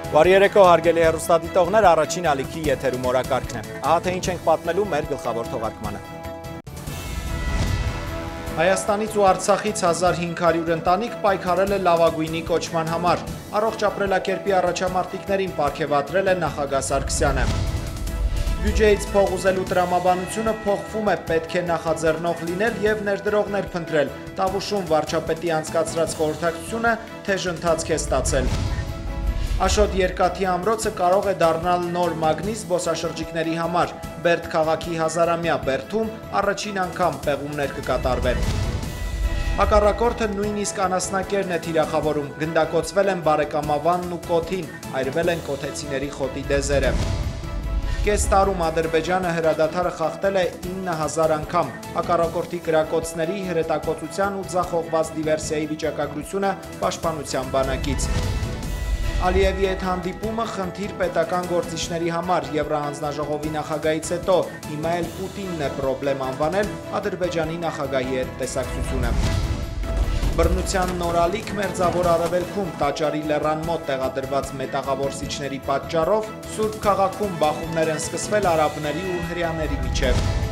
Բարի երեկո, հարգելի հեռուստադիտողներ, առաջին ալիքի եթերում օրակարգն է։ Ահա թե ինչ ենք պատմելու մեր գլխավոր թողարկմանը։ Հայաստանից ու Արցախից 1500 ընտանիք պայքարել է լավագույնի կոչման համար։ Առողջ ապրելակերպի առաջամարտիկներին պարգևատրել է նախագահ Սարգսյանը։ Բյուջեից փող ուզելու տրամաբանությունը փոխվում է, պետք է նախաձեռնող լինել եւ ներդրողներ փնտրել։ Տավուշում վարչապետի անցկացրած խորհրդակցությունը թեժ ընթացք է ստացել։ Աշոտ երկաթի ամրոցը կարող է դառնալ նոր մագնիս զբոսաշրջիկների համար։ Բերդ քաղաքի հազարամյա բերդում առաջին անգամ պեղումներ կկատարվեն։ Հակառակորդը նույնիսկ անասնակերն է թիրախավորում, գնդակոծվել են բարեկամավանն ու կոթին, այրվել են կոթեցիների խոտի դեզերը։ Կես տարում Ադրբեջանը հրադադարը խախտել է 9000 անգամ։ Հակառակորդի կրակոցների, հրետակոծության ու ձախողված դիվերսիայի վիճակագրությունը պաշտպանության բանակից։ Ալիևի հետ հանդիպումը խնդիր պետական գործիչների համար, Եվրահանձնաժողովի նախագահից հետո հիմա էլ Պուտինն է պրոբլեմ անվանել Ադրբեջանի նախագահի հետ տեսակցությունը։ Բռնության նորալիք Մերձավոր Արևելքում Տաճարի լեռան մոտ տեղադրված մետաղավորսիչների պատճառով Սուրբ քաղաքում բախումներ են սկսվել արաբների ու հրեաների միջև։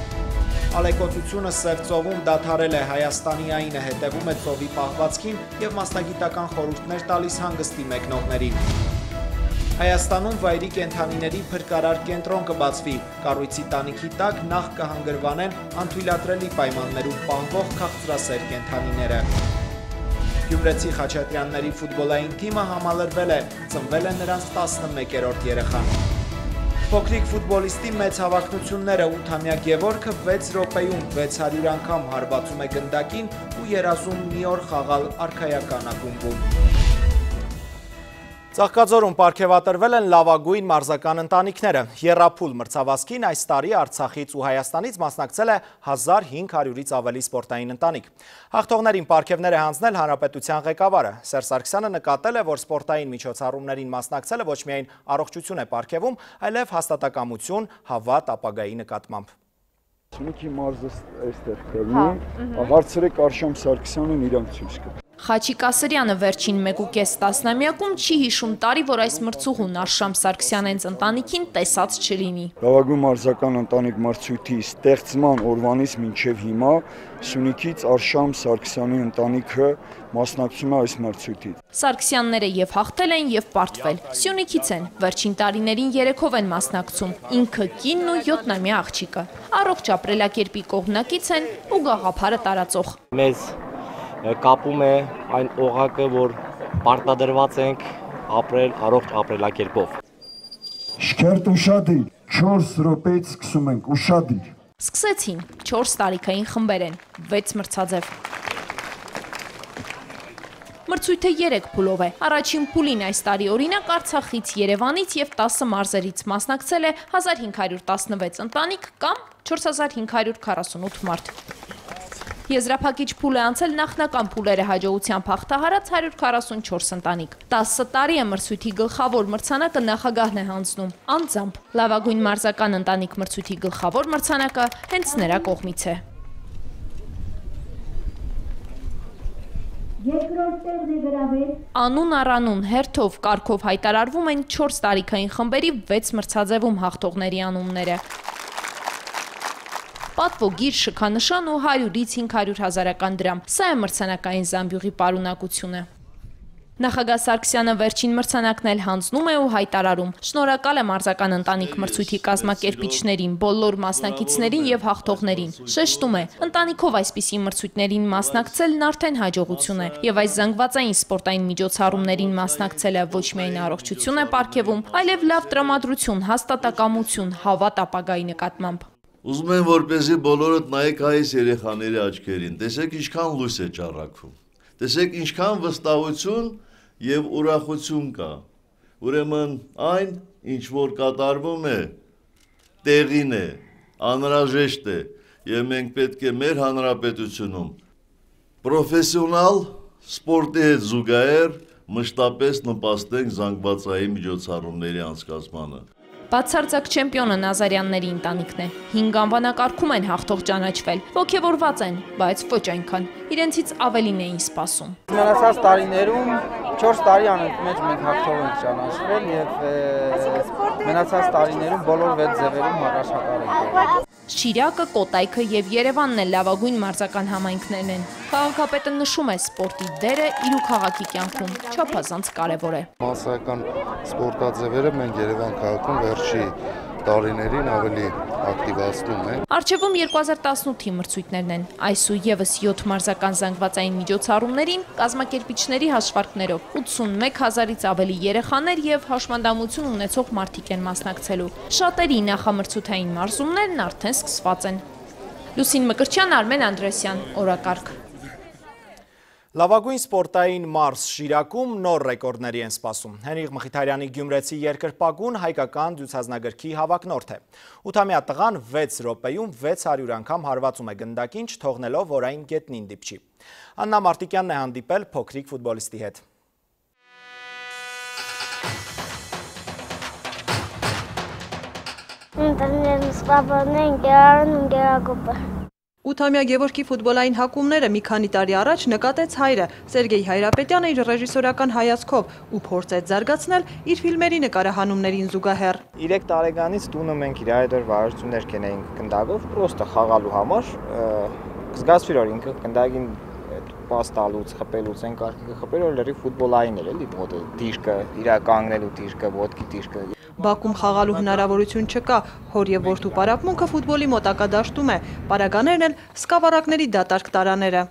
Ալեկոծությունը Սև ծովում դադարել է, Հայաստանի այնը հետևում է ծովի պահվածքին եւ մասնագիտական խորհուրդներ տալիս հանգստի մեկնողներին։ Հայաստանում վայրի կենդանիների փրկարար կենտրոն կբացվի, կառույցի տանիքի տակ նախ կհանգրվանեն անթույլատրելի պայմաններում պահվող քաղցրասեր կենդանիները։ Գյումրեցի Խաչատրյանների ֆուտբոլային թիմը համալրվել է, ծնվել է նրանց 11-րդ երեխան։ Փոքրիկ ֆուտբոլիստի մեծ հավակնությունները 8-ամյա Գևորգը 6 րոպեում 600 անգամ հարվածում է գնդակին ու երազում մի օր խաղալ արքայական ակումբում։ Ծաղկաձորում պարգևատրվել են լավագույն մարզական ընտանիքները։ Եռափուլ մրցավազքին այս տարի Արցախից ու Հայաստանից մասնակցել է 1500-ից ավելի սպորտային ընտանիք։ Հաղթողներին պարգևներ է հանձնել Հանրապետության ղեկավարը։ Սերժ Սարգսյանը նկատել է, որ սպորտային միջոցառումներին մասնակցելը ոչ միայն առողջություն է պարգևում, այլև հաստատակամություն, հավատ ապագայի նկատմամբ։ Մի մարզը այստեղ կլինի, հարցրեք Արշամ Սարգսյանին իրանք ցույց կտա։ Խաչիկ Ասրյանը վերջին 1.5 տասնամյակում չի հիշում տարի, որ այս մրցուղուն Արշամ Սարգսյանենց ընտանիքին տեսած չլինի։ Լավագույն մարզական ընտանիք մրցույթի ստեղծման օրվանից մինչև հիմա Սյունիքից Արշամ Սարգսյանի ընտանիքը մասնակցում է այս մրցույթին։ Սարգսյանները եւ հաղթել են եւ պարտվել։ Սյունիքից են, վերջին տարիներին 3-ով են մասնակցում։ Ինքը կինն ու 7-ամյա աղջիկը։ Առողջ ապրելակերպի կողմնակից են ու գաղափարը տարածող։ Մեզ կապում է այն օղակը, որ պարտադրված ենք ապրել առողջ ապրելակերպով։ Շքերտ ուշադիր, 4 րոպեից սկսում ենք, ուշադիր։ Սկսեցին 4 տարիքային խմբեր են, 6 մրցաձև։ Մրցույթը 3 փուլով է։ Առաջին փուլին այս տարի օրինակ Արցախից, Երևանից եւ 10 մարզերից մասնակցել է 1516 ընտանիք կամ 4548 մարդ։ Եզրափակիչ փուլ է անցել նախնական փուլերը հաջողությամբ հաղթահարած 144 ընտանիք։ 10 տարի է մրցույթի գլխավոր մրցանակը նախագահն է հանձնում, անձամբ։ Լավագույն մարզական ընտանիք մրցույթի գլխավոր մրցանակը հենց նրա կողմից է։ Անուն առ անուն, հերթով, կարգով հայտարարվում են 4 տարիքային խմբերի 6 մրցաձևում հաղթողների անունները։ Պատվոգիր, շքանշան ու 100-ից 500 հազարական դրամ։ Սա է մրցանակային զամբյուղի պարունակությունը։ Նախագահ Սարգսյանը վերջին մրցանակն էլ հանձնում է ու հայտարարում։ Շնորհակալ եմ մարզական ընտանիք մրցույթի կազմակերպիչներին, բոլոր մասնակիցներին եւ հաղթողներին։ Շեշտում է, ընտանիքով այսպիսի մրցույթներին մասնակցելն արդեն հաջողություն է եւ այս զանգվածային սպորտային միջոցառումներին մասնակցելը ոչ միայն առողջություն է պարգևում, այլև լավ տրամադրություն, հաստատակամություն, հավատ ապագայի նկատմամբ։ Ուզում եմ, որպեսզի բոլորդ նայեք այս երեխաների աչքերին, տեսեք ինչքան լույս է ճառագվում, տեսեք ինչքան վստահություն եւ ուրախություն կա, ուրեմն այն, ինչ որ կատարվում է, տեղին է, անհրաժեշտ է եւ մենք պետք է մեր հանրապետությունում պրոֆեսիոնալ սպորտի հետ զուգահեռ մշտապես նպաստենք զանգվածային միջոցառումների անցկացմանը։ Բացարձակ չեմպիոնը Նազարյանների ընտանիքն է։ 5 անվանակարգում են հաղթող ճանաչվել, ոգևորված են, բայց ոչ այնքան։ Իրենցից ավելին էին սպասում։ Մնացած տարիներում 4 տարի անընդմեջ մենք հաղթող ենք ճանաչվել եւ մնացած տարիներում բոլոր 6 ձևերում հաղթահար ենք։ Շիրակը, Կոտայքը եւ Երևանն էլ լավագույն մարզական համայնքներն են։ Քաղաքապետը նշում է սպորտի դերը իր ու քաղաքի կյանքում չափազանց կարևոր է։ Մասսայական սպորտաձևերը մենք Երևան քաղաքում վերջի տարիներին ավելի ակտիվացնում ենք։ Առջևում 2018-ի մրցույթներն են։ Այս ու եւս 7 մարզական զանգվածային միջոցառումներին կազմակերպիչների հաշվարկներով 81000-ից ավելի երեխաներ եւ հաշմանդամություն ունեցող մարդիկ են մասնակցելու։ Շատերի նախամրցութային մարզումներն արդեն սկսված են։ Լուսին Մկրտչյան, Արմեն Անդրեսյան, օրակարգ։ Լավագույն սպորտային մարզ Շիրակում նոր ռեկորդների են սպասում։ Հենրիղ Մխիթարյանի Գյումրեցի երկրպագուն հայկական դյուցազնագրքի հավակնորդ է։ 8-ամյա տղան 6 րոպեում 600 անգամ հարվածում է գնդակին, չթողնելով, որ այն գետնին դիպչի։ Աննա Մարտիկյանն է հանդիպել փոքրիկ ֆուտբոլիստի հետ։ Ընկերակոպը 8-ամյա Գևորգի ֆուտբոլային հակումները մի քանի տարի առաջ նկատեց հայրը Սերգեյ Հայրապետյանը իր ռեժիսորական հայացքով ու փորձեց զարգացնել իր ֆիլմերի նկարահանումներին զուգահեռ։ 3 տարեկանից տունը մենք իր այդ վարժություններ կենեինք գնդակով, պրոստը խաղալու համար, կզգացվիր որ ինքը գնդակին պաս տալուց, խփելուց են կարգը խփել, որ լրի ֆուտբոլային էր, էլի, ոտը դիրքը, իր կանգնելու դիրքը, ոտքի դիրքը։ Բաքում խաղալու հնարավորություն չկա, հոր եւ որդու պարապմունքը ֆուտբոլի մոտակա դաշտում է, պարագաներն էլ սկավառակների դատարկ տարաները։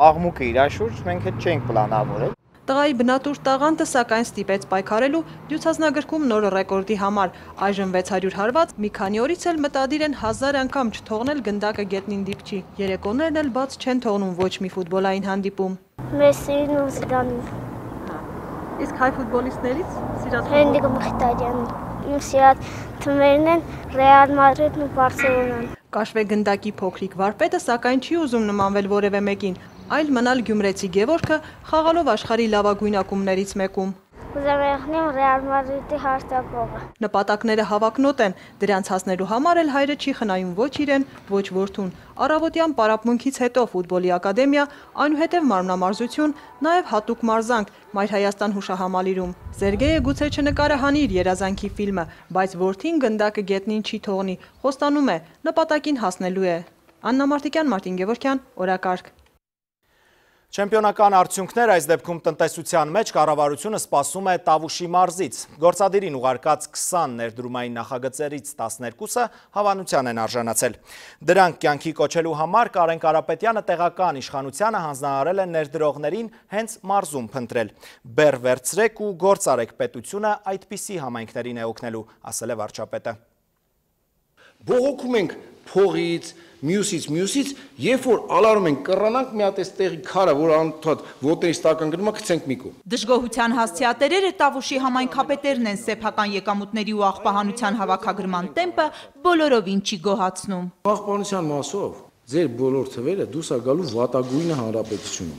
Աղմուկը իր շուրջ մենք հետ չենք պլանավորել։ Տղայի բնատուր տաղանդը սակայն ստիպեց պայքարելու դյուցազնագրքում նոր ռեկորդի համար, այժմ 600 հարված, մի քանի օրից էլ մտադիր են 1000 անգամ չթողնել գնդակը գետնին դիպչի։ Երեկոներն էլ բաց չեն թողնում ոչ մի ֆուտբոլային հանդիպում։ Մեսսին ու Զիդանին։ Իսկ հայ ֆուտբոլիստներից սիրած Հենրիղ Մխիթարյանն ու սիրած թմերն են Ռեալ Մադրիդն ու Բարսելոնան։ Կաշվե գնդակի փոքրիկ վարպետը սակայն չի ուզում նմանվել որևէ մեկին, այլ մնալ Գյումրեցի Գևորգը խաղալով աշխարհի լավագույն ակումբներից մեկում։ Ուզում եմ Ռեալ Մադրիդի հարձակողը։ Նպատակները հավակնոտ են, դրանց հասնելու համար էլ հայրը չի խնայում ոչ իրեն, ոչ որդուն։ Առավոտյան պարապմունքից հետո ֆուտբոլի ակադեմիա, այնուհետև մարմնամարզություն, նաև հատուկ մարզանք Մայր Հայաստան հուշահամալիրում։ Սերգեյը գուցե չնկարահանի իր երազանքի ֆիլմը, բայց որդին գնդակը գետնին չի թողնի, խոստանում է, նպատակին հասնելու է։ Աննա Մարտիկյան, Մարտին Գևորգյան, օրակարգ։ Չեմպիոնական արդյունքներ այս դեպքում տնտեսության մեջ կառավարությունը սպասում է Տավուշի մարզից։ Գործադիրին ուղարկած 20 ներդրումային նախագծերից 12-ը հավանության են արժանացել։ Դրանք կյանքի կոչելու համար Կարեն Կարապետյանը տեղական իշխանությանը հանձնարարել է ներդրողներին հենց մարզում փնտրել։ Բեռ վերցրեք ու գործ արեք պետությունը այդպիսի համայնքներին է օգնելու, ասել է վարչապետը։ Բողոքում ենք փողից, մյուսից, երբ որ ալարում ենք կռանանք մի հատ էստեղի քարը, որ անդադ ոտերից տական գնում է, գցենք մի կողմ։ Դժգոհության հասցեատերերը Տավուշի համայնքապետերն են, սեփական եկամուտների ու աղբահանության հավաքագրման տեմպը բոլորովին չի գոհացնում։ Աղբահանության մասով ձեր բոլոր թվերը դուրս է գալու վատագույնը հանրապետությունում։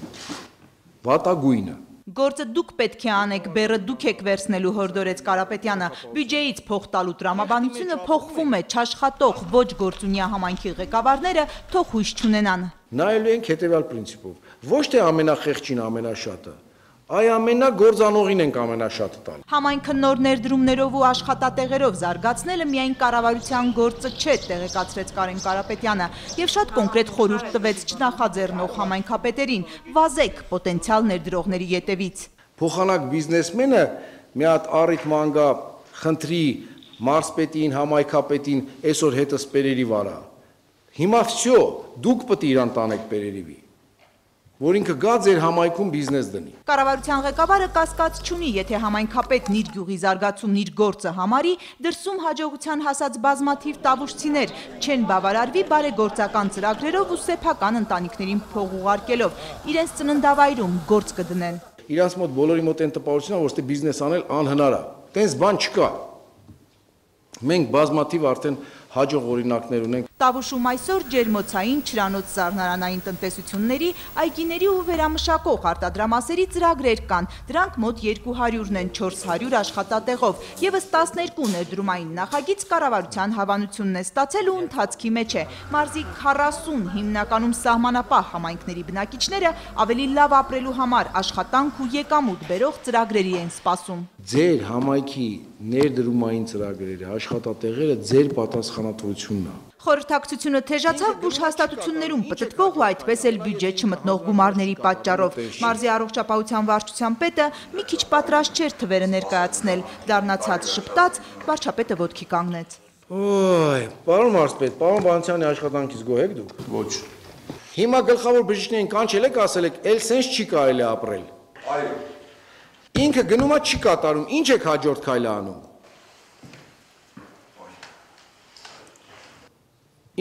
Վատագույնը։ Գործը դուք պետք է անեք, բեռը դուք եք վերցնելու, հորդորեց Կարապետյանը։ Բյուջեից փող տալու տրամաբանությունը փոխվում է, չաշխատող ոչ գործունյա համայնքի ղեկավարները թող հույս չունենան։ Նայելու ենք հետևյալ պրինցիպով։ Ոչ թե ամենախեղճին ամենաշատը, այ ամենագործանողին ենք ամենաշատը տալ։ Համայնքը նոր ներդրումներով ու աշխատատեղերով զարգացնելը միայն կառավարության գործը չէ, տեղեկացրեց Կարեն Կարապետյանը, եւ շատ կոնկրետ խորհուրդ տվեց չնախաձեռնող համայնքապետերին՝ վազեք պոտենցիալ ներդրողների ետևից։ Փոխանակ բիզնեսմենը մի հատ առիթ մանգա խնդրի մարզպետին, համայնքապետին այսօր հետս պերերի վարա։ Հիմա վсё, դուք պետք է իրան տանեք պերերիվի։ Որ ինքը գա ձեր համայնքում բիզնես դնի։ Կառավարության ղեկավարը կասկած չունի, եթե համայնքապետն իր գյուղի զարգացումն իր գործը համարի, դրսում հաջողության հասած բազմաթիվ տավուշցիներ չեն բավարարվի բարեգործական ծրագրերով ու սեփական ընտանիքներին փող ուղարկելով, իրենց ծննդավայրում գործ կդնեն։ Իրանց մոտ բոլորի մոտ են տպավորությունը, որ ստե բիզնես անել անհնար է։ Տենց բան չկա։ Մենք բազմաթիվ արդեն հաջող օրինակներ ունենք։ Տավուշում այսօր ջերմոցային, չրանոց սառնարանային տնտեսությունների, այգիների ու վերամշակող արտադրամասերի ծրագրեր կան։ Դրանք մոտ 200-ն են 400 աշխատատեղով։ Եվս 12 ներդրումային նախագիծ կառավարության հավանությունն է ստացել ու ընթացքի մեջ է։ Մարզի 40 հիմնականում սահմանապահ համայնքների բնակիչները ավելի լավ ապրելու համար աշխատանք ու եկամուտ բերող ծրագրերի են սպասում։ Ձեր համայնքի ներդրումային ծրագրերը, աշխատատեղերը ձեր պատասխանատվությունն է։ Խորհրդակցությունը թեժացավ բուժ հաստատություններում պտտվող ու այդպես էլ բյուջե չմտնող գումարների պատճառով։ Մարզի առողջապահության վարչության պետը մի քիչ պատրաստ չէր թվերը ներկայացնել, դառնացած շփտած վարչապետը ոտքի կանգնեց։ Ոյ, պարոն մարզպետ, պարոն Բանցյանի աշխատանքից գոհ եք դուք։ Ոչ։ Հիմա գլխավոր բժիշկներին կանչել եք, ասել եք, էլ սենց չի կարելի ապրել։ Այո։ Ինքը գնումա չի կատարում, ինչ եք հաջորդ քայլը անում։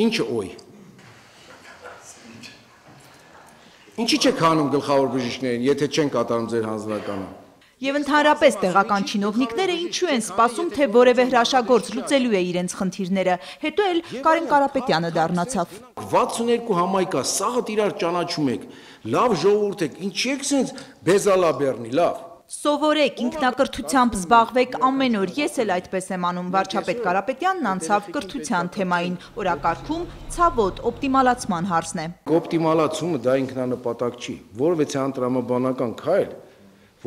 Ինչը օյ։ Ինչի՞ չեք հանում գլխավոր բժիշկներին, եթե չեն կատարում ձեր հանձնականը։ Եվ ընդհանրապես տեղական չինովնիկները ինչու են սպասում, թե որևէ հրաշագործ լուծելու է իրենց խնդիրները։ Հետո էլ Կարեն Կարապետյանը դառնացավ։ 62 համայնք, սաղդ իրար ճանաչում եք, լավ ժողովուրդ եք, ինչի՞ եք սենց բեզալաբերնի, լավ։ Սովորեք, ինքնակրթությամբ զբաղվեք ամեն օր, ես էլ այդպես եմ անում, վարչապետ Կարապետյանն անցավ կրթության թեմային, օրակարգում ցավոտ օպտիմալացման հարցն է։ Օպտիմալացումը դա ինքնանպատակ չի, որովհետեւ տրամաբանական քայլ,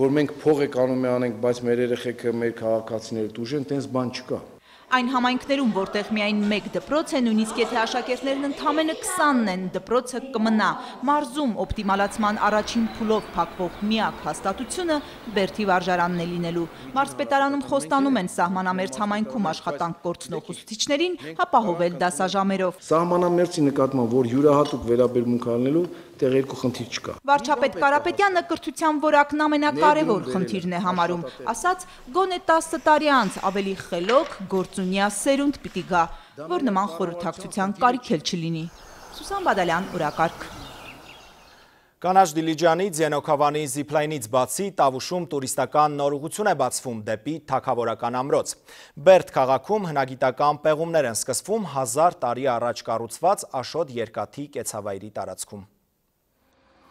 որ մենք փող եք անում անենք, բայց մեր երեխեքը, մեր քաղաքացիները դուժեն, տենց բան չկա։ Այն համայնքներում, որտեղ միայն մեկ դպրոց է, նույնիսկ եթե աշակերտներն ընդամենը 20-ն են, դպրոցը կմնա։ Մարզում օպտիմալացման առաջին փուլով փակվող միակ հաստատությունը Բերդի վարժարանն է լինելու։ Մարզպետարանում խոստանում են սահմանամերձ համայնքում աշխատանք կորցնող ուսուցիչներին ապահովել դասաժամերով։ Սահմանամերձի նկատմամբ, որ յուրահատուկ վերաբերմունք անելու տեղ երկու խնդիր չկա։ Վարչապետ Կարապետյանը կրթության որակն ամենակարևոր խնդիրն է համարում, ասաց, գոնե 10 տարի անց ավելի խելոք, գործունյա սերունդ պիտի գա, որ նման խորհրդակցության կարիք էլ չլինի։ Սուսան Բադալյան, օրակարգ։ Կանաչ Դիլիջանի Ձենոքավանի զիփլայնից բացի Տավուշում տուրիստական նոր ուղղություն է բացվում դեպի թագավորական ամրոց։ Բերդ քաղաքում հնագիտական պեղումներ են սկսվում 1000 տարի առաջ կառուցված Աշոտ երկաթի կեցավայրի տարածքում։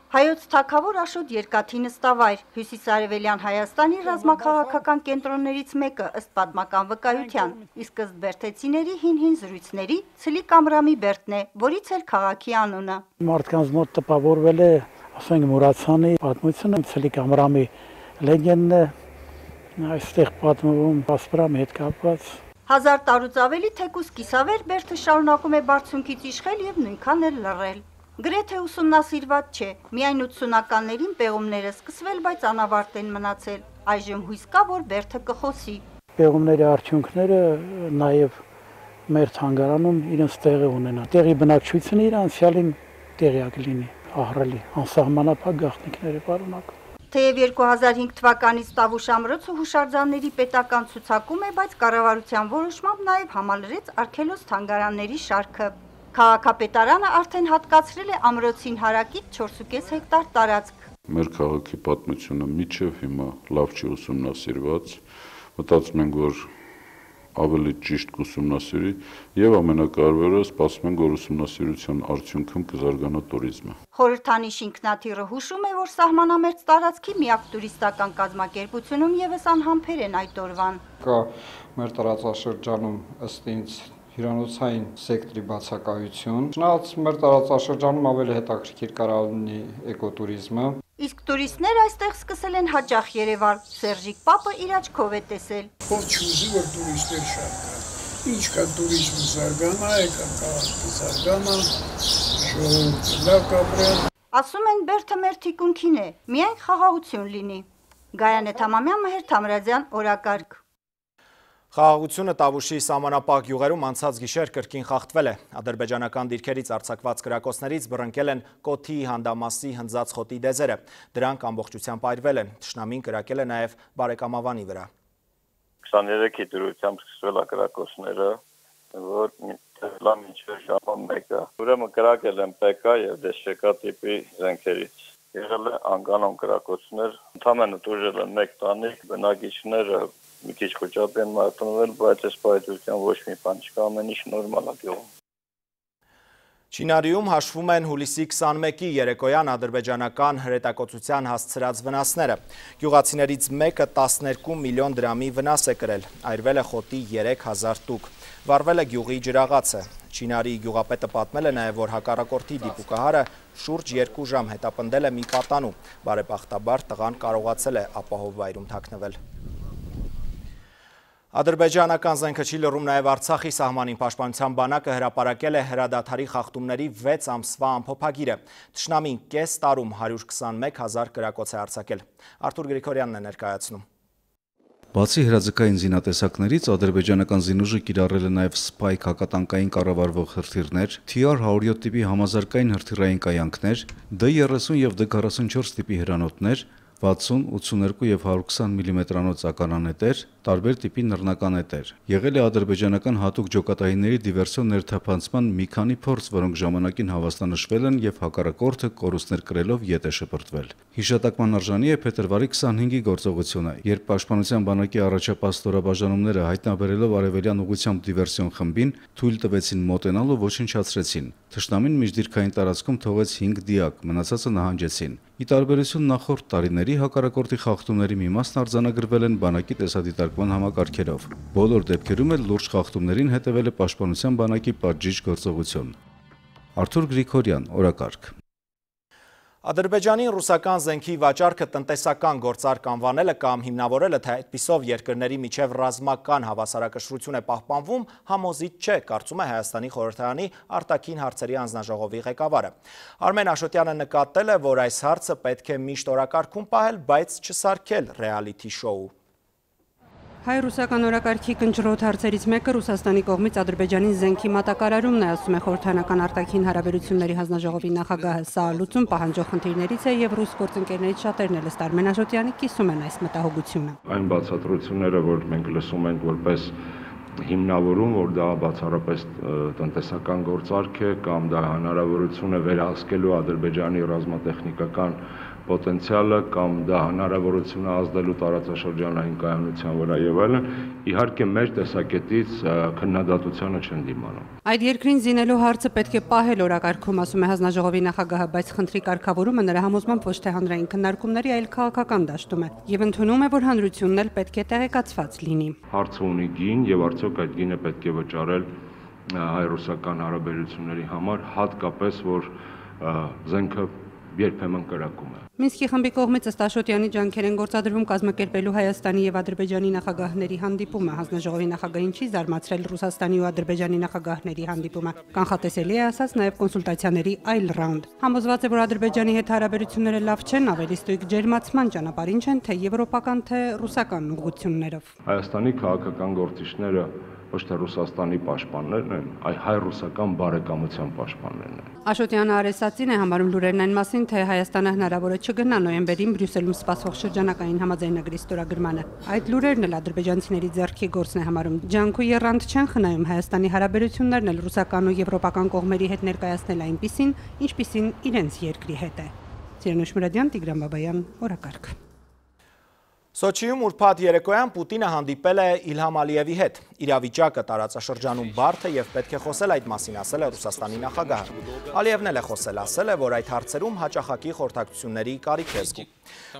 Հայոց թագավոր Աշոտ երկաթի նստավայր, հյուսիսարևելյան Հայաստանի ռազմաքաղաքական կենտրոններից մեկը ըստ պատմական վկայության, իսկ ըստ բերդեցիների հին զրույցների Ցլիկ Ամրամի Բերդն է, որից էլ քաղաքի անունը։ Մարդկանց մոտ տպավորվել է, ասենք Մուրացյանի պատմությունը, Ցլիկ Ամրամի լեգենդն է, այստեղ պատմվում Ասպրամի հետ կապված։ 1000 տարուց ավելի թեկուզ կիսավեր Բերդը շարունակում է բարձունքից իշխել եւ նույնքան էլ լռել։ Գրեթե ուսումնասիրված չէ, միայն 80-ականներին պեղումները սկսվել, բայց անավարտ են մնացել, այժմ հույս կա, որ Բերդը կխոսի։ Պեղումների արդյունքները նաև մեր թանգարանում իրենց տեղը ունենան։ Տեղի բնակչությունը իր անցյալին տեղյակ լինի, ահռելի, անսահմանափակ գաղտնիքներ է պարունակում։ Թեև 2005 թվականից Տավուշ ամրոցը հուշարձանների պետական ցուցակում է, բայց կառավարության որոշմամբ նաև համալրեց արգելոց թանգարանների շարքը։ Քաղաքապետարանը արդեն հատկացրել է ամրոցին հարակից 4.5 հեկտար տարածք։ Մեր քաղաքի պատմությունը մինչև հիմա լավ չի ուսումնասիրված, մտածում ենք, որ ավելի ճիշտ կուսումնասիրի եւ ամենակարևորը սպասում ենք, որ ուսումնասիրության արդյունքում կզարգանա տուրիզմը։ Խորհրդանիշ ինքնաթիռը հուշում է, որ սահմանամերձ տարածքի միակ տուրիստական կազմակերպությունում եւս անհամբեր են այդ օրվան։ Կա մեր տարածաշրջանում ըստ ինձ հյուրանոցային սեկտորի բացակայություն, չնայած մեր տարածաշրջանում ավելի հետաքրքիր կարող լինի էկոտուրիզմը։ Իսկ տուրիստները այստեղ սկսել են հաճախ երևալ, Սերժիկ Պապը իր աչքով է տեսել։ Ով չուզի, որ տուրիստներ շատ կան։ Ինչ կա տուրիզմը զարգանա, եկա քաղաքը զարգանա, ժողովուրդը լավ կապրեն։ Ասում են Բերդը մեր թիկունքին է, միայն խաղաղություն լինի։ Գայանե Թամամյան, Մհեր Թամրազյան, օրակարգ։ Խաղաղությունը Տավուշի սահմանապահ գյուղերում անցած գիշեր կրկին խախտվել է։ Ադրբեջանական դիրքերից արձակված կրակոցներից բռնկել են Կոթիի հանդամասի հնձած խոտի դեզերը։ Դրանք ամբողջությամբ այրվել են։ Թշնամին կրակել է նաև բարեկամավանի վրա։ 23-ի դրությամբ սկսվել է կրակոցները, որ մինչև ժամը 1-ը։ Ուրեմն կրակել են ՊԿ եւ ԴՇԿ տիպի զենքերից։ Եղել է անկանոն կրակոցներ, ընդամենը տուժել են 1 տանիք, բնակիչները մի քիչ խոճապ են մարտունվել, բայց այս պայթության ոչ մի բան չկա, ամեն ինչ նորմալ է գյուղում։ Չինարիում հաշվում են հուլիսի 21-ի երեկոյան ադրբեջանական հրետակոծության հասցրած վնասները։ Գյուղացիներից մեկը 12 միլիոն դրամի վնաս է կրել, այրվել է խոտի 3000 տուկ, վառվել է գյուղի ջրաղացը։ Չինարի գյուղապետը պատմել է նաև, որ հակառակորդի դիպուկահարը շուրջ 2 ժամ հետապնդել է մի պատանու, բարեբախտաբար տղան կարողացել է ապահով վայրում թաքնվել։ Ադրբեջանական զենքը չի լռում նաև Արցախի սահմանին, պաշտպանության բանակը հրապարակել է հրադադարի խախտումների 6 ամսվա ամփոփագիրը։ Թշնամին կես տարում 121 000 կրակոց է արձակել։ Արթուր Գրիգորյանն է ներկայացնում։ Բացի հրաձգային զինատեսակներից, ադրբեջանական զինուժը կիրառել է նաև Spike հակատանկային կառավարվող հրթիռներ, TR-107 տիպի համազարգային հրթիռային կայանքներ, D-30 և D-44 տիպի հրանոթներ, 60, 82 և 120 մմ-անոց ականանետեր, տարբեր տիպի նռնականետեր։ Եղել է ադրբեջանական հատուկ ջոկատայինների դիվերսիոն ներթափանցման մի քանի փորձ, որոնք ժամանակին հավաստանշվել են և հակառակորդը կորուստներ կրելով ետ է շպրտվել։ Հիշատակման արժանի է փետրվարի 25-ի գործողությունը, երբ պաշտպանության բանակի առաջապահ ստորաբաժանումները հայտնաբերելով արևելյան ուղղությամբ դիվերսիոն խմբին, թույլ տվեցին մոտենալ ու ոչնչացրեցին։ Թշնամին միջդիրքային տարածքում թողեց 5 դիակ, մնացածը նահանջեցին։ Ի տարբերություն նախորդ տարիների, հակառակորդի խախտումների մի մասն արձանագրվել են բանակի տեսադիտարկման համակարգերով։ Բոլոր դեպքերում էլ լուրջ խախտումներին հետևել է պաշտպանության բանակի պատժիչ գործողություն։ Արթուր Գրիգորյան, օրակարգ։ Ադրբեջանի ռուսական զենքի վաճառքը տնտեսական գործարք անվանելը կամ հիմնավորելը, թե այդպիսով երկրների միջև ռազմական հավասարակշռություն է պահպանվում, համոզիչ չէ, կարծում է Հայաստանի խորհրդարանի արտաքին հարցերի հանձնաժողովի ղեկավարը։ Արմեն Աշոտյանը նկատել է, որ այս հարցը պետք է միշտ օրակարգում պահել, բայց չսարքել ռեալիթի շոու։ Հայ-ռուսական օրակարգի կնճռոտ հարցերից մեկը Ռուսաստանի կողմից Ադրբեջանին զենքի մատակարարումն է, ասում է խորհրդարանական արտաքին հարաբերությունների հանձնաժողովի նախագահը։ Սա լուծում պահանջող խնդիրներից է և ռուս գործընկերներից շատերն էլ ըստ Արմեն Աշոտյանի կիսում են այս մտահոգությունը։ Այն բացատրությունները, որ մենք լսում ենք որպես հիմնավորում, որ դա բացառապես տնտեսական գործարք է կամ դա հնարավորություն է վերահսկելու Ադրբեջանի ռազմատեխնիկական պոտենցիալը կամ դա հնարավորություն է ազդելու տարածաշրջանային կայունության վրա եւ այլն, իհարկե մեր տեսակետից քննադատությանը չեն դիմանում։ Այդ երկրին զինելու հարցը պետք է պահել օրակարգում, ասում է հանձնաժողովի նախագահը, բայց խնդրի կարգավորումը նրա համոզմամբ ոչ թե հանրային քննարկումների, այլ քաղաքական դաշտում է եւ ընդունում է, որ հանրությունն էլ պետք է տեղեկացված լինի։ Հարցը ունի գին եւ արդյոք այդ գինը պետք է վճարել հայ-ռուսական հարաբերությունների համար, հատկապես որ զենքը երբեմն կրակում է։ Մինսկի խմբի կողմից ըստ Աշոտյանի ջանքեր են գործադրվում կազմակերպելու Հայաստանի եւ Ադրբեջանի նախագահների հանդիպումը։ Հանձնաժողովի նախագահին չի զարմացրել Ռուսաստանի ու Ադրբեջանի նախագահների հանդիպումը։ Կանխատեսելի է ասած նաեւ կոնսուլտացիաների այլ ռաունդ։ Համոզված է, որ Ադրբեջանի հետ հարաբերությունները լավ չեն, ավելի ստույգ ջերմացման ճանապարհին չեն, թե եվրոպական, թե ռուսական ուղղություններով։ Հայաստանի քաղաքական գործիչները ոչ թե Ռուսաստանի պաշտպաններն են, այլ հայ-ռուսական բարեկամության պաշտպաններն են։ Աշոտյանը արեսացին է համարում լուրերն այն մասին, թե Հայաստանը հնարավոր է չգնա նոյեմբերին Բրյուսելում սպասվող շրջանակային համաձայնագրի ստորագրմանը։ Այդ լուրերն էլ ադրբեջանցիների ձեռքի գործն է համարում։ Ջանք ու եռանդ չեն խնայում Հայաստանի հարաբերություններն էլ ռուսական ու եվրոպական կողմերի հետ ներկայացնել այնպիսին, ինչպիսին իրենց երկրի հետ է։ Ծիրանուշ Մուրադյան, Տիգրան Բաբայան, օրակարգ։ Սոչիում ուրբաթ երեկոյան Պուտինը հանդիպել է Իլհամ Ալիևի հետ։ Իրավիճակը տարածաշրջանում բարդ է եւ պետք է խոսել այդ մասին, ասել է Ռուսաստանի նախագահը։ Ալիևն էլ է խոսել, ասել է, որ այդ հարցերում հաճախակի խորհրդակցությունների կարիք է զգում։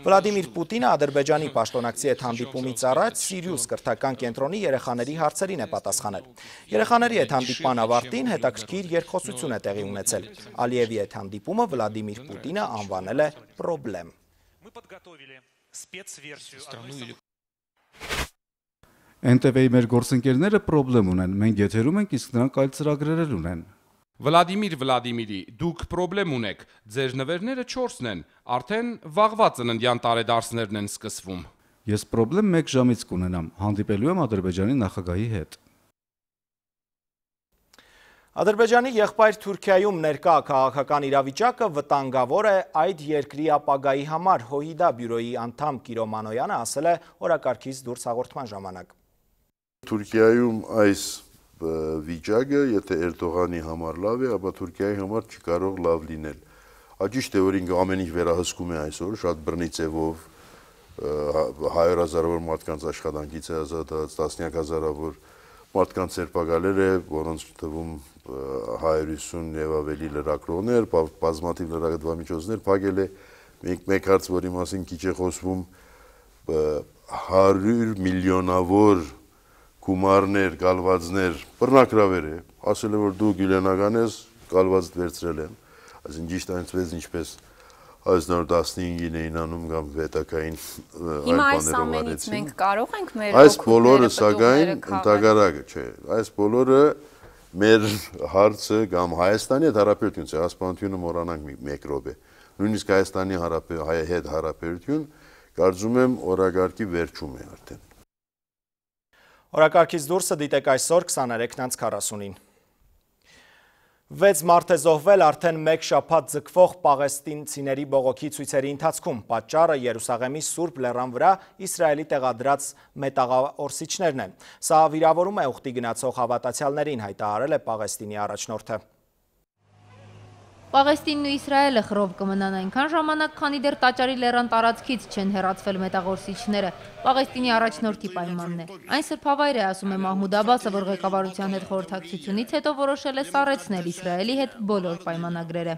Վլադիմիր Պուտինը Ադրբեջանի պաշտոնակցի հետ հանդիպումից առաջ Սիրիուս կրթական կենտրոնի երեխաների հարցերին է պատասխանել։ Երեխաների հետ հանդիպման ավարտին հետաքրքիր երկխոսություն է տեղի ունեցել։ Ալիևի հետ հանդիպումը Վլադիմիր Պուտինը անվանել է «պրոբլեմ»։ NTV-ի մեր գործընկերները պրոբլեմ ունեն, մենք եթերում ենք, իսկ նրանք այլ ծրագրեր էլ ունեն։ Վլադիմիր Վլադիմիրի, դուք պրոբլեմ ունեք, ձեր նվերները 4-ն են, արդեն վաղվա ծննդյան տարեդարձներն են սկսվում։ Ես պրոբլեմ 1 ժամից կունենամ, հանդիպելու եմ Ադրբեջանի նախագահի հետ։ Ադրբեջանի եղբայր Թուրքիայում ներկա քաղաքական իրավիճակը վտանգավոր է այդ երկրի ապագայի համար, ՀՅԴ բյուրոյի անդամ Կիրո Մանոյանը ասել է օրակարգից դուրս հաղորդման ժամանակ։ Թուրքիայում այս վիճակը, եթե Էրդողանի համար լավ է, ապա Թուրքիայի համար չի կարող լավ լինել։ Ճիշտ է, որ ինքը ամեն ինչ վերահսկում է այսօր, շատ բռնի ձևով, 100,000-ավոր մարդկանց աշխատանքից է ազատած, տասնյակ հազարավոր մարդկանց ցերպակալել է, որոնց թվում 150 եւ ավելի լրագրողներ, բազմաթիվ լրատվամիջոցներ փակել է, մեկ հարց, որի մասին քիչ է խոսվում, 100 միլիոնավոր գումարներ, գալվածներ, բռնակրավեր է, ասել է, որ դու գյուլենական ես, գալված վերցրել են, այսինքն ճիշտ այնպես ինչպես 1915-ին էին անում կամ վետակային Հիմա այս ամենից մենք կարող ենք մեր այս բոլորը սակայն ընդհանրակը չէ, այս բոլորը մեր հարցը կամ Հայաստանի հետ հարաբերություն, ցեղասպանությունը մոռանանք մեկ րոպե, նույնիսկ Հայաստանի հետ հարաբերություն, կարծում եմ օրակարգի վերջում է արդեն։ Օրակարգից դուրսը դիտեք այսօր 23:40-ին։ 6 մարդ է զոհվել արդեն մեկ շաբաթ ձգվող պաղեստինցիների բողոքի ցույցերի ընթացքում։ Պատճառը Երուսաղեմի Սուրբ լեռան վրա Իսրայելի տեղադրած մետաղաօրսիչներն են։ Սա վիրավորում է ուխտի գնացող հավատացյալներին, հայտարարել է Պաղեստինի առաջնորդը։ Պաղեստինն ու Իսրայելը խռով կմնան այնքան ժամանակ, քանի դեռ Տաճարի լեռան տարածքից չեն հեռացվել մետաղորսիչները, Պաղեստինի առաջնորդի պայմանն է։ Այն սրբավայր է, ասում է Մահմուդ Աբասը, որ ղեկավարության հետ խորհրդակցությունից հետո որոշել է սառեցնել Իսրայելի հետ բոլոր պայմանագրերը։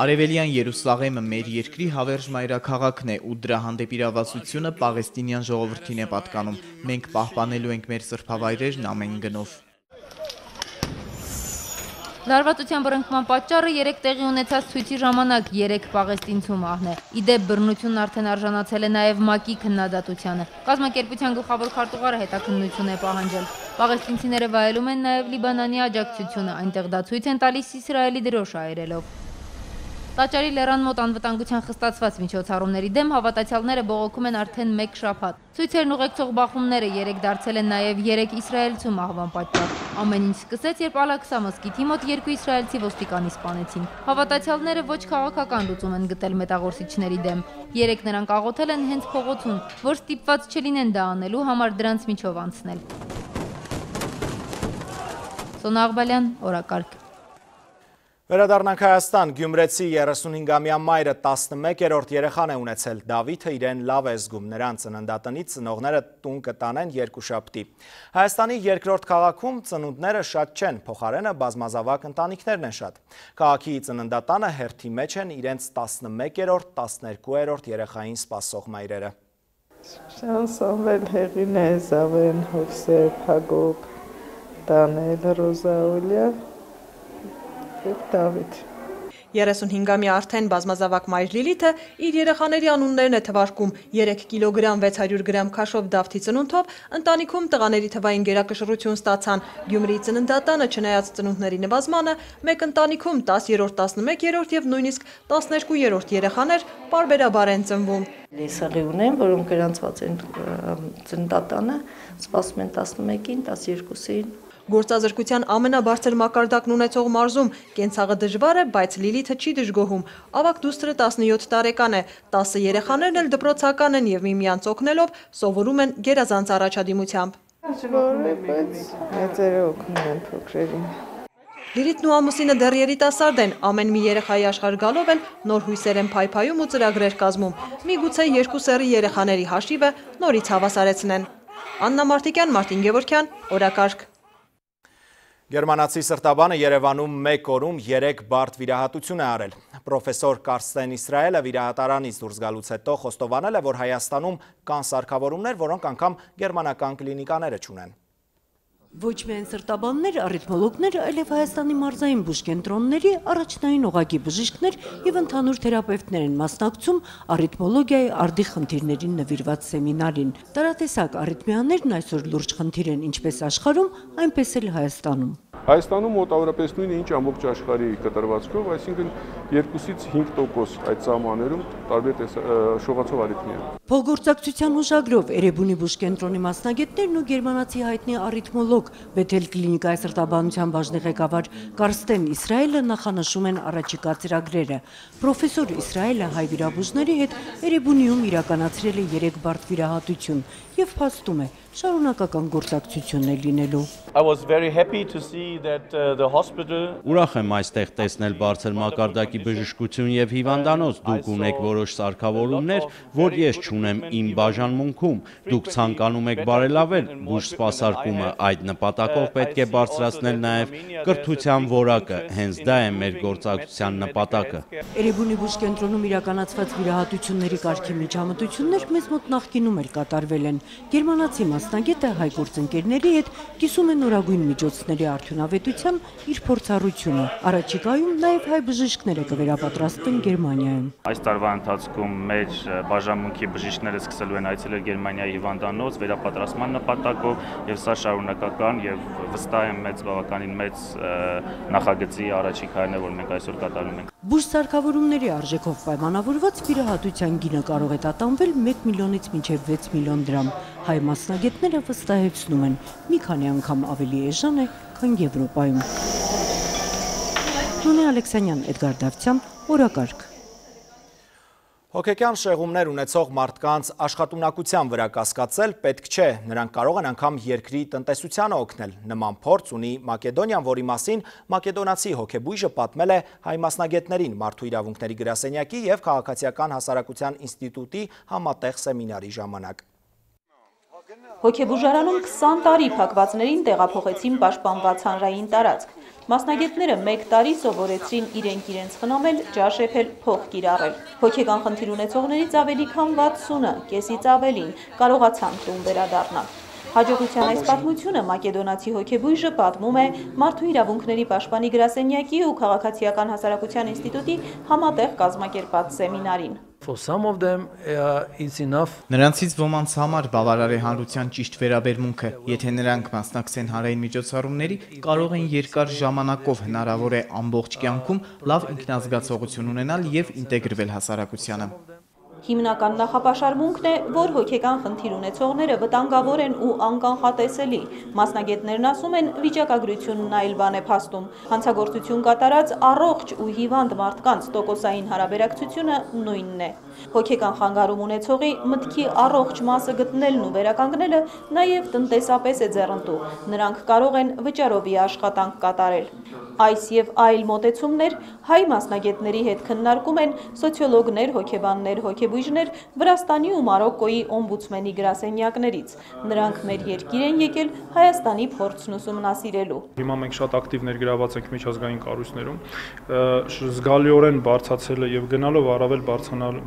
Արևելյան Երուսաղեմը մեր երկրի հավերժ մայրաքաղաքն է ու դրա հանդեպ իրավասությունը պաղեստինյան ժողովրդին է պատկանում։ Մենք պահպանելու ենք մեր սրբավայրերն ամեն գնով։ Լարվածության բռնկման պատճառը 3 տեղի ունեցած ցույցի ժամանակ 3 պաղեստինցու մահն է։ Իդեպ բռնությունն արդեն արժանացել է նաև ՄԱԿ-ի քննադատությանը։ Կազմակերպության գլխավոր քարտուղարը հետաքննություն է պահանջել։ Պաղեստինցիները վայելում են նաև Լիբանանի աջակցությունը, այնտեղ դա ցույց են տալիս Իսրայելի դրոշը այրելով։ Տաճարի լեռան մոտ անվտանգության խստացված միջոցառումների դեմ հավատացյալները բողոքում են արդեն մեկ շաբաթ։ Ցույցերն ուղեկցող բախումները 3 դարձել են նաև 3 իսրայելցու մահվան պատճառ։ Ամեն ինչ սկսեց, երբ Ալ-Աքսա մզկիթի մոտ 2 իսրայելցի ոստիկանի սպանեցին։ Հավատացյալները ոչ քաղաքական լուծում են գտել մետաղորսիչների դեմ։ 3 նրանք աղոթել են հենց փողոցում, որ ստիպված չլինեն դա անելու համար դրանց միջով անցնել։ Սոնա Աղբալյան, օրակարգ։ Վերադառնանք Հայաստան, Գյումրեցի 35-ամյա մայրը 11-րդ երեխան է ունեցել, Դավիթը իրեն լավ է զգում, նրան ծննդատնից ծնողները տուն կտանեն երկուշաբթի։ Հայաստանի երկրորդ քաղաքում ծնունդները շատ չեն, փոխարենը բազմազավակ ընտանիքներն են շատ։ Քաղաքի ծննդատանը հերթի մեջ են իրենց 11-րդ, 12-րդ երեխային սպասող մայրերը։ Շանսովել Հեղինե, Զավեն, Հովսեփ, Հակոբ, Դանիել, Ռոզա, Օլիա Դավիթ 35-ամյա արդեն բազմազավակ մայր Լիլիթը իր երեխաների անուններն է թվարկում 3 կիլոգրամ 600 գրամ քաշով Դավթի ծնունդով ընտանիքում տղաների թվային գերակշռություն ստացան Գյումրիի ծննդատանը չնայած ծնունդների նվազմանը մեկ ընտանիքում 10-րդ 11-րդ եւ նույնիսկ 12-րդ երեխաներ պարբերաբար են ծնվում Լեսաղի ունեմ որոնք գրանցված են ծննդատանը սպասում են 11-ին 12-ին Գործազրկության ամենաբարձր մակարդակն ունեցող մարզում կենցաղը դժվար է, բայց Լիլիթը չի դժգոհում։ Ավագ դուստրը 17 տարեկան է, 10 երեխաներն էլ դպրոցական են եւ միմյանց օգնելով սովորում են գերազանց առաջադիմությամբ։ Մեծերը օգնում են փոքրերին։ Լիլիթն ու ամուսինը դեռ երիտասարդ են, ամեն մի երեխայի աշխարհ գալով էլ նոր հույսեր են փայփայում ու ծրագրեր կազմում։ Միգուցե 2 սեռի երեխաների հաշիվը նորից հավասարեցնեն։ Աննա Մարտիկյան, Մարտին Գևորգյան, օրակարգ։ Գերմանացի սրտաբանը Երևանում մեկ օրում 3 բարդ վիրահատություն է արել։ Պրոֆեսոր Կարստեն Իսրայելը վիրահատարանից դուրս գալուց հետո խոստովանել է, որ Հայաստանում կան սարքավորումներ, որոնք անգամ գերմանական կլինիկաները չունեն։ Ոչ միայն սրտաբաններ, առիթմոլոգներ, այլև Հայաստանի մարզային բուժկենտրոնների առաջնային օղակի բժիշկներ եւ ընդհանուր թերապևտներ են մասնակցում առիթմոլոգիայի արդի խնդիրներին նվիրված սեմինարին։ Տարատեսակ առիթմիաներն այսօր լուրջ խնդիր են ինչպես աշխարհում, այնպես էլ Հայաստանում։ Հայաստանում մոտավորապես նույնը ինչ ամբողջ աշխարհի կտրվածքով, այսինքն 2-ից 5% այդ սահմաններում տարբեր շողացող առիթմիա։ Փոխգործակցության ուժագրով Էրեբունի բուժկենտրոնի մասնագետներն ու գերմանացի հայտնի առիթմոլոգ Բեթել կլինիկայի սրտաբանության բաժնի ղեկավար Կարստեն Իսրայելը նախանշում են առաջիկա ծրագրերը։ Պրոֆեսոր Իսրայելը հայ վիրաբույժների հետ Էրեբունիում իրականացրել է 3 բարդ վիրահատություն եւ փաստում է շարունակական գործակցություն է լինելու։ Ուրախ եմ այստեղ տեսնել բարձր մակարդակի ուղղակի բժշկություն եւ հիվանդանոց, դուք ունեք որոշ սարքավորումներ, որ ես չունեմ իմ բաժանմունքում, դուք ցանկանում եք բարելավել բուժ սպասարկումը, այդ նպատակով պետք է բարձրացնել նաեւ կրթության որակը, հենց դա է մեր գործակցության նպատակը։ Էրեբունի բուժ կենտրոնում իրականացված վիրահատությունների կարգի միջամտություններ մեզ մոտ նախկինում էլ կատարվել են։ Գերմանացի մասնագետը հայ գործընկերների հետ կիսում է նորագույն միջոցների արդյունավետության իր փորձառությունը։ Առաջիկայում նաև հայ բժիշկները կվերապատրաստեն Գերմանիայում։ Այս տարվա ընթացքում մեր բաժանմունքի բժիշկները սկսելու են այցելել Գերմանիայի հիվանդանոց վերապատրաստման նպատակով, եւ սա շարունակական եւ վստահ եմ բավականին մեծ նախագծի առաջին քայլն է, որ մենք այսօր կատարում ենք։ Բուժ սարքավորումների արժեքով պայմանավորված վիրահատության գինը կարող է տատանվել 1 միլիոնից մինչև 6 միլիոն դրամ։ Հայ մասնագետները վստահեցնում են, մի քանի անգամ ավելի էժան է, քան Եվրոպայում։ Նոնե Ալեքսանյան, Էդգար Դավթյան, օրակարգ։ Հոգեկան շեղումներ ունեցող մարդկանց աշխատունակության վրա կասկածել պետք չէ, նրանք կարող են անգամ երկրի տնտեսությանը օգնել։ Նման փորձ ունի Մակեդոնիան, որի մասին մակեդոնացի հոգեբույժը պատմել է հայ մասնագետներին Մարդու իրավունքների գրասենյակի եւ Քաղաքացիական հասարակության ինստիտուտի համատեղ սեմինարի ժամանակ։ Հոգեբուժարանում 20 տարի փակվածներին տեղափոխեցին պաշտպանված հանրային տարածք։ Մասնագետները 1 տարի սովորեցրին իրենք խնամել, ջահ շեփել, փող կիրառել։ Հոգեկան խնդիր ունեցողներից ավելի քան 60-ը, կեսից ավելին, կարողացան տուն վերադառնալ։ Հաջողության այս պատմությունը մակեդոնացի հոգեբույժը պատմում է Մարդու իրավունքների պաշտպանի գրասենյակի ու Քաղաքացիական հասարակության ինստիտուտի համատեղ կազմակերպած սեմինարին։ Նրանցից ոմանց համար բավարար է հանրության ճիշտ վերաբերմունքը, եթե նրանք մասնակցեն հանրային միջոցառումների, կարող են երկար ժամանակով հնարավոր է ամբողջ կյանքում լավ ինքնազգացողություն ունենալ եւ ինտեգրվել հասարակությանը։ Հիմնական նախապաշարմունքն է, որ հոգեկան խնդիր ունեցողները վտանգավոր են ու անկանխատեսելի։ Մասնագետներն ասում են, վիճակագրությունն այլ բան է փաստում։ Հանցագործություն կատարած առողջ ու հիվանդ մարդկանց տոկոսային հարաբերակցությունը նույնն է։ Հոգեկան խանգարում ունեցողի մտքի առողջ մասը գտնելն ու վերականգնելը նաև տնտեսապես է ձեռնտու։ Նրանք կարող են վճարովի աշխատանք կատարել։ Այս եւ այլ մոտեցումներ հայ մասնագետների հետ քննարկում են սոցիոլոգներ, հոգեբաններ, հոգեբույժներ Վրաստանի ու Մարոկկոյի օմբուդսմենի գրասենյակներից։ Նրանք մեր երկիր են եկել Հայաստանի փորձն ուսումնասիրելու։ Հիմա մենք շատ ակտիվ ներգրաված ենք միջազգային կառույցներում, զգալիորեն բարձրացել է եւ գնալով առավել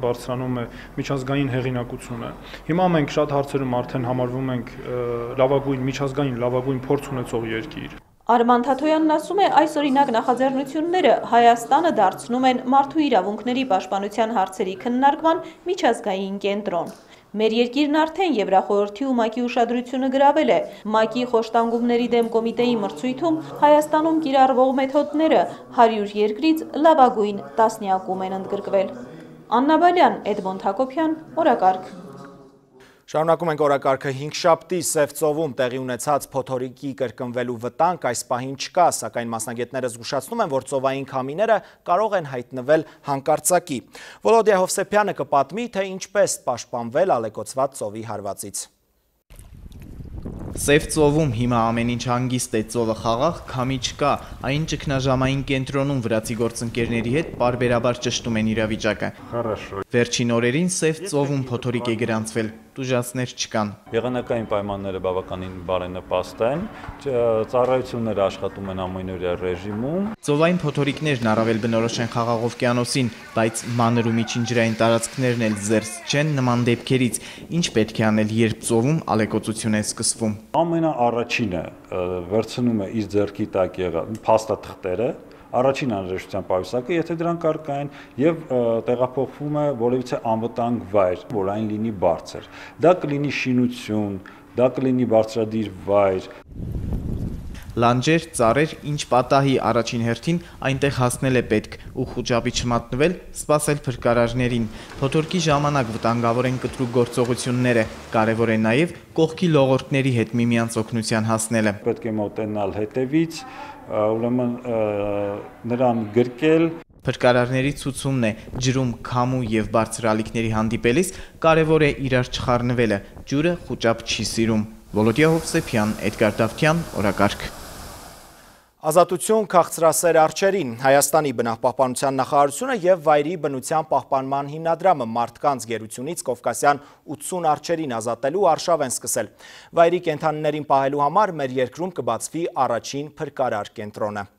բարձրանում է միջազգային հեղինակությունը։ Հիմա մենք շատ հարցերում արդեն համարվում ենք միջազգային լավագույն փորձ ունեցող երկիր։ Արման Թաթոյանն ասում է, այս օրինակ նախաձեռնությունները Հայաստանը դարձնում են մարդու իրավունքների պաշտպանության հարցերի քննարկման միջազգային կենտրոն։ Մեր երկիրն արդեն Եվրախորհրդի ու ՄԱԿ-ի ուշադրությունը գրավել է։ ՄԱԿ-ի խոշտանգումների դեմ կոմիտեի մրցույթում Հայաստանում կիրառվող մեթոդները 100 երկրից լավագույն տասնյակում են ընդգրկվել։ Աննա Բալյան, Էդմոնդ Հակոբյան, օրակարգ։ Շարունակում ենք օրակարգը հինգշաբթի Սև ծովում տեղի ունեցած փոթորիկի կրկնվելու վտանգ այս պահին չկա, սակայն մասնագետները զգուշացնում են, որ ծովային քամիները կարող են հայտնվել հանկարծակի։ Վոլոդիա Հովսեփյանը կպատմի, թե ինչպես պաշտպանվել ալեկոծված ծովի հարվածից։ Սև ծովում հիմա ամեն ինչ հանգիստ է, ծովը խաղաղ, քամի չկա, այն ճգնաժամային կենտրոնում վրացի գործընկերների հետ պարբերաբար ճշտում են իրավիճակը։ Վերջին օրերին Սև ծովում փոթորիկ է գրանցվել, տուժածներ չկան։ Եղանակային պայմանները բավականին բարենպաստ են, ծառայությունները աշխատում են ամենօրյա ռեժիմում։ Ծովային փոթորիկներն առավել բնորոշ են Խաղաղ օվկիանոսին, բայց մանր ու միջինջրային տարածքներն էլ զերծ չեն նման դեպքերից։ Ինչ պետք է անել, երբ ծովում ալեկոծություն է սկսվում։ Ամենաառաջինը վերցնում է իր ձեռքի տակ եղած փաստաթղթերը, առաջին անհրաժեշտության պայուսակը, եթե դրանք առկա են, եւ տեղափոխվում է որևիցե անվտանգ վայր, որ այն լինի բարձր։ Դա կլինի շինություն, դա կլինի բարձրադիր վայր։ Լանջեր, ծառեր, ինչ պատահի առաջին հերթին այնտեղ հասնել է պետք ու խուճապի չմատնվել, սպասել փրկարարներին։ Փոթորկի ժամանակ վտանգավոր են կտրուկ գործողությունները, կարևոր է նաև կողքի լողորդների հետ միմյանց օգնության հասնելը։ Պետք է մոտենալ հետևից, ուրեմն նրան գրկել։ Փրկարարների ցուցումն է, ջրում քամու եւ բարձր ալիքների հանդիպելիս կարևոր է իրար չխառնվելը, ջուրը խուճապ չի սիրում։ Վոլոդիա Հովսեփյան, Էդգար Դավթյան, օրակարգ։ Ազատություն քաղցրասեր արջերին, Հայաստանի բնապահպանության նախարարությունը և վայրի բնության պահպանման հիմնադրամը մարդկանց գերությունից Կովկասյան 80 արջերին ազատելու արշավ են սկսել։ Վայրի կենդանիներին պահելու համար մեր երկրում կբացվի առաջին փրկարար կենտրոնը։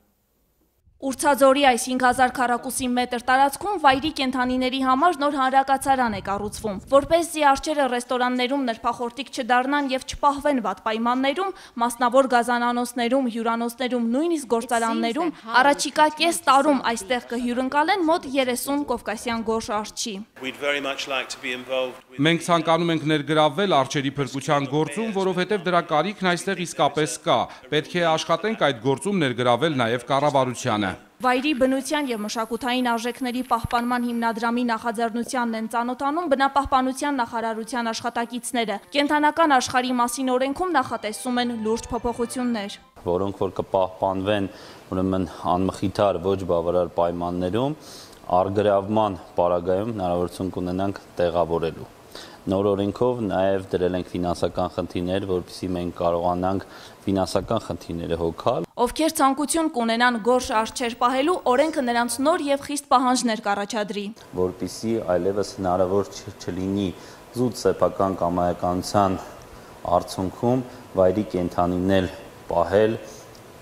Ուրցաձորի այս 5000 քառակուսի մետր տարածքում վայրի կենդանիների համար նոր հանրակացարան է կառուցվում, որպեսզի արջերը ռեստորաններում նրբախորտիկ չդառնան եւ չպահվեն վատ պայմաններում, մասնավոր գազանանոցներում, հյուրանոցներում, նույնիսկ գործարաններում առաջիկա կես տարում այստեղ կհյուրընկալեն մոտ 30 կովկասյան գորշ արջի։ Մենք ցանկանում ենք ներգրավվել արջերի փրկության գործում, որովհետև դրա կարիքն այստեղ իսկապես կա։ Պետք է աշխատենք այդ գործում ներգրավել նաև կառավարությանը։ Վայրի բնության և մշակութային արժեքների պահպանման հիմնադրամի նախաձեռնությանն են ծանոթանում բնապահպանության նախարարության աշխատակիցները։ Կենդանական աշխարհի մասին օրենքում նախատեսում են լուրջ փոփոխություններ, որոնք որ կպահպանվեն ուրեմն անմխիթար ոչ բավարար պայմաններում, առգրավման պարագայում հնարավորություն կունենանք տեղավորելու։ Նոր օրենքով նաև դրել ենք ֆինանսական խնդիրներ, որպեսզի մենք կարողանանք ֆինանսական խնդիրները հոգալ։ Ովքեր ցանկություն կունենան գորշ արջեր պահելու, օրենքը նրանց նոր եւ խիստ պահանջներ կառաջադրի, որպեսզի այլևս հնարավոր չլինի զուտ սեփական կամայականության արդյունքում վայրի կենդանիներ պահել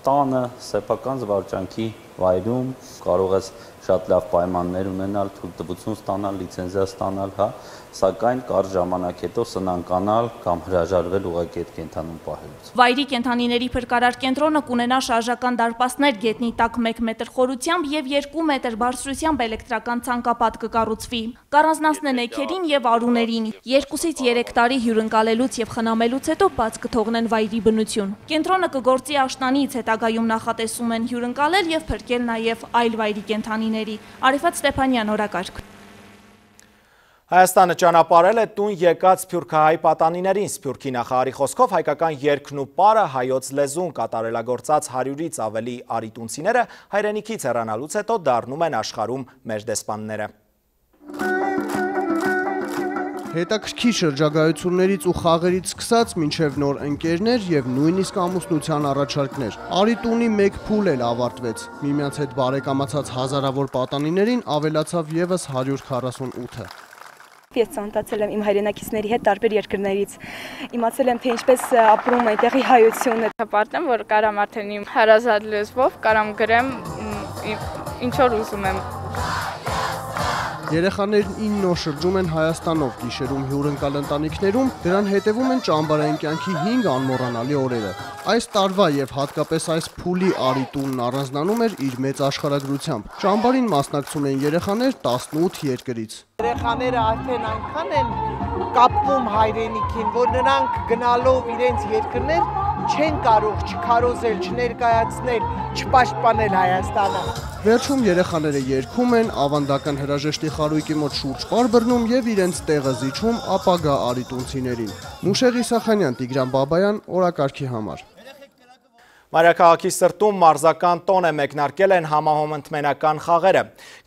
տանը սեփական զվարճանքի վայրում, կարող ես շատ լավ պայմաններ ունենալ, թույլտվություն ստանալ, լիցենզիա ստանալ, սակայն կարճ ժամանակ հետո սնանկանալ կամ հրաժարվել ուղղակի այդ կենդանուն պահելուց։ Վայրի կենդանիների փրկարար կենտրոնը կունենա շարժական դարպասներ գետնի տակ 1 մետր խորությամբ եւ 2 մետր բարձրությամբ էլեկտրական ցանկապատ կկառուցվի։ Կառանձնացնեն էգերին եւ արուներին։ 2-ից 3 տարի հյուրընկալելուց եւ խնամելուց հետո բաց կթողնեն վայրի բնություն։ Կենտրոնը կգործի աշնանից, հետագայում նախատեսում են հյուրընկալել եւ փրկել նաեւ այլ վայրի կենդանիների։ Արիֆատ Ստեփանյան, օրակարգ։ Հայաստանը ճանապարհել է տուն եկած սփյուռքահայ պատանիներին։ Սփյուռքի նախարարի խոսքով հայկական երգն ու պարը հայոց լեզուն կատարելագործած 100-ից ավելի արիտունցիները հայրենիքից հեռանալուց հետո դառնում են աշխարհում մեր դեսպանները։ Հետաքրքիր շրջագայություններից ու խաղերից սկսած մինչև նոր ընկերներ եւ նույնիսկ ամուսնության առաջարկներ։ Արիտունի մեկ փուլ էլ ավարտվեց։ Միմյանց հետ բարեկամացած հազարավոր պատանիներին ավելացավ եւս 148-ը։ Ես ծանոթացել եմ իմ հայրենակիցների հետ տարբեր երկրներից։ Իմացել եմ, թե ինչպես ապրում է այդտեղի հայությունը։ Հպարտեմ, որ կարամ արդեն իմ հարազատ լեզվով կարամ գրեմ ինչ որ ուզում եմ։ Երեխաներն 9 օր շրջում են Հայաստանով, գիշերում հյուրընկալ ընտանիքներում, դրան հետևում են ճամբարային կյանքի 5 անմոռանալի օրերը։ Այս տարվա եւ հատկապես այս փուլի արիտունն առանձնանում էր իր մեծ աշխարհագրությամբ։ Ճամբարին մասնակցում են երեխաներ 18 երկրից։ Երեխաները արդեն այնքան են կապվում հայրենիքին, որ նրանք գնալով իրենց երկրներ չեն կարող չքարոզել, չներկայացնել, չպաշտպանել Հայաստանը։ Վերջում երեխաները երգում են, ավանդական հրաժեշտի խարույկի մոտ շուրջ պար բռնում եւ իրենց տեղը զիջում ապագա արիտունցիներին։ Մուշեղ Իսախանյան, Տիգրան Բաբայան, օրակարգի համար։ Մայրաքաղաքի սրտում մարզական տոն է մեկնարկել են համահոմընդմենական խաղերը։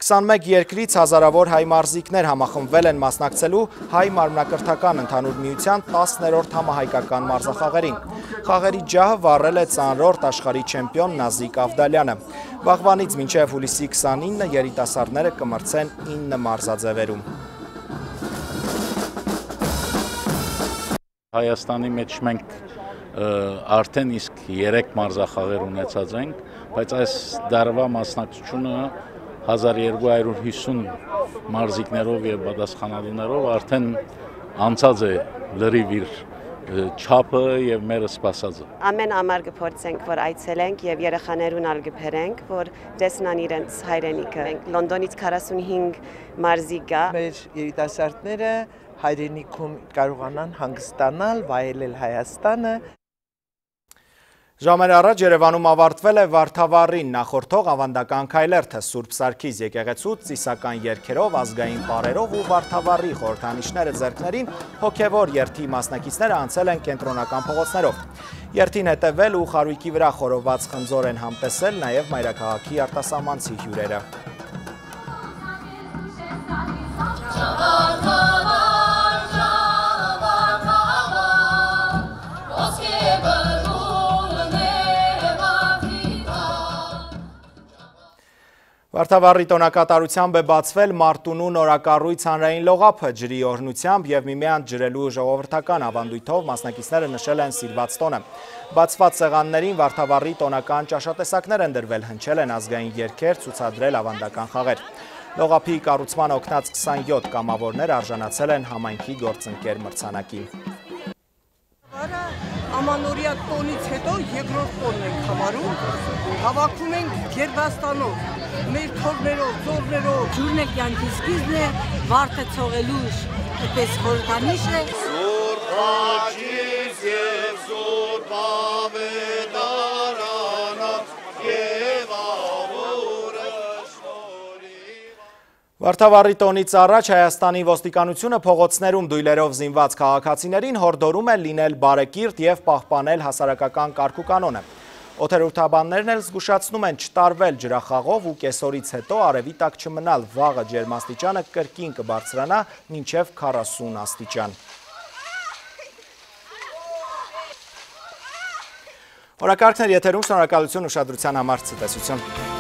21 երկրից հազարավոր հայ մարզիկներ համախմբվել են մասնակցելու հայ մարմնակրթական ընդհանուր միության 10-րդ համահայկական մարզախաղերին։ Խաղերի ջահը վառել է ծանրորդ աշխարհի չեմպիոն Նազիկ Ավդալյանը։ Վաղվանից մինչև հուլիսի 29 երիտասարդները կմրցեն 9 մարզաձևերում։ Հայաստանի մեջ մենք արդեն իսկ 3 մարզախաղեր ունեցած ենք, բայց այս դարվա մասնակցությունը 1250 մարզիկներով եւ պատասխանատուներով արդեն անցած է լրիվ իր չափը եւ մեր սպասածը։ Ամեն ամառ կփորձենք, որ այցելենք եւ երեխաներուն ալ կփերենք, որ տեսնան իրենց հայրենիքը։ Լոնդոնից 45 մարզիկ կա։ Մեր երիտասարդները հայրենիքում կարողանան հանգստանալ, վայելել Հայաստանը։ Ժամեր առաջ Երևանում ավարտվել է Վարդավառին նախորդող ավանդական քայլերթը Սուրբ Սարգիս եկեղեցուց ծիսական երգերով, ազգային պարերով ու Վարդավառի խորհրդանիշները ձեռքներին հոգևոր երթի մասնակիցները անցել են կենտրոնական փողոցներով։ Երթին հետևել ու խարույկի վրա խորոված խնձոր են համտեսել նաև մայրաքաղաքի արտասահմանցի հյուրերը։ Վարդավառի տոնակատարությամբ է բացվել Մարտունու նորակառույց հանրային լողափը ջրի օրհնությամբ և միմյանց ջրելու ժողովրդական ավանդույթով մասնակիցները նշել են սիրված տոնը։ Բացված սեղաններին Վարդավառի տոնական ճաշատեսակներ են դրվել, հնչել են ազգային երգեր, ցուցադրել ավանդական խաղեր։ Լողափի կառուցման օգնած 27 կամավորներ արժանացել են համայնքի գործընկեր մրցանակի։ Ամանորյա տոնից հետո երկրորդ տոնն ենք համարում, հավաքում ենք Գերվաստանով, մեր թորներով, ծորներով, ջուրն է կյանքի սկիզբն է, վարդը ցողելու այդպես խորհրդանիշ է։ Զոր խաչից և զոր բավետարանած և ավորը Վարդավառի տոնից առաջ Հայաստանի ոստիկանությունը փողոցներում դույլերով զինված քաղաքացիներին հորդորում է լինել բարեկիրթ և պահպանել հասարակական կարգուկանոնը։ Օդերութաբաններն էլ զգուշացնում են չտարվել ջրախաղով ու կեսօրից հետո արևի տակ չմնալ, վաղը ջերմաստիճանը կրկին կբարձրանա մինչև 40 աստիճան։ Օրակարգն էր եթերում, շնորհակալություն ուշադրության համար, ցտեսություն։